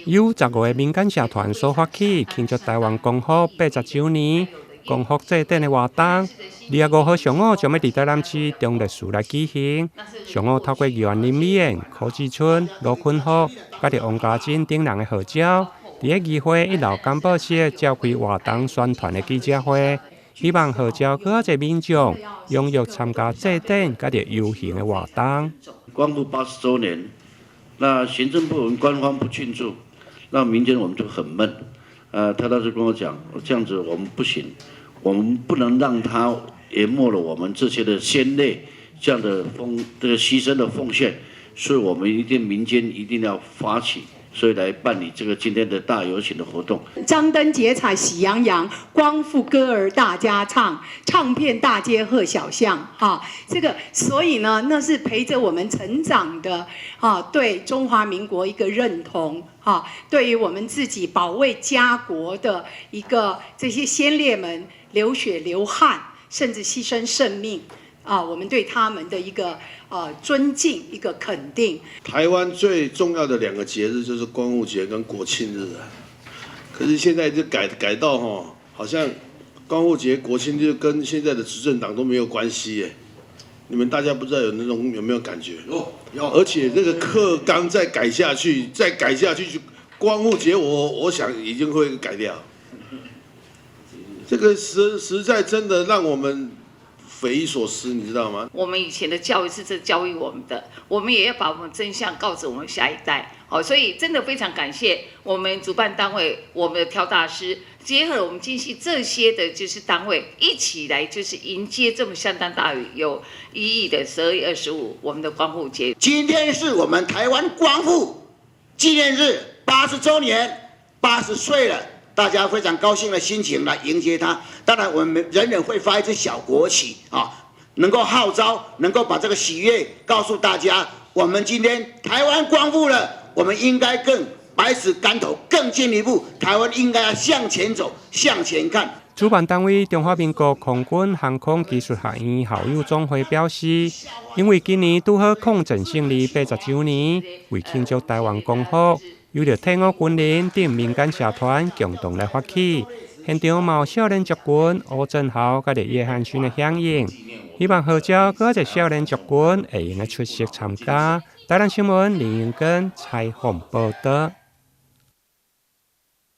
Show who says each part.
Speaker 1: 由15个民间社团所发起庆祝台湾光复80周年光复祭典的活动。25号上午将要伫台南市中烈寺来举行。上午透过议员林美燕、柯志春、罗坤福、甲着王家珍等人的号召，伫个议会1楼干报室召开活动宣传的记者会，希望号召更多民众踊跃参加祭典甲着游行的活动。
Speaker 2: 光复80周年，那行政部门官方不庆祝，那民间我们就很闷。他当时跟我讲，这样子我们不行，我们不能让他淹没了我们这些的先烈，这样的这个牺牲的奉献，所以我们民间一定要发起。所以来办理这个今天的大游行的活动。
Speaker 3: 张灯结彩喜洋洋，光复歌儿大家唱，唱遍大街贺小巷。这个所以呢，那是陪着我们成长的对中华民国一个认同对于我们自己保卫家国的一个这些先烈们流血流汗，甚至牺牲生命。我们对他们的一个尊敬，一个肯定。
Speaker 4: 台湾最重要的2个节日就是光复节跟国庆日可是现在就改到好像光复节、国庆日跟现在的执政党都没有关系耶。你们大家不知道有没有感觉？有。而且这个课纲再改下去，就光复节我想已经会改掉。这个实在真的让我们匪夷所思，你知道吗？
Speaker 5: 我们以前的教育是这教育我们的，我们也要把我们真相告诉我们下一代。所以真的非常感谢我们主办单位，我们的挑大师，结合了我们京戏这些的就是单位一起来，就是迎接这么相当大有意义的12月25我们的光复节。
Speaker 6: 今天是我们台湾光复纪念日80周年，80岁了。大家非常高兴的心情来迎接他。当然，我们人人会发一支小国旗能够号召，能够把这个喜悦告诉大家。我们今天台湾光复了，我们应该更百尺竿头，更进一步。台湾应该要向前走，向前看。
Speaker 1: 主办单位中华民国空军航空技术学院校友总会表示，因为今年拄好抗战胜利80周年，为庆祝台湾光复。由着退伍军人等民间社团共同来发起，现场嘛有少年族群吴振豪甲着叶汉勋的响应，希望号召各个少年族群会用来出席参加。台南新闻林永根采访报道。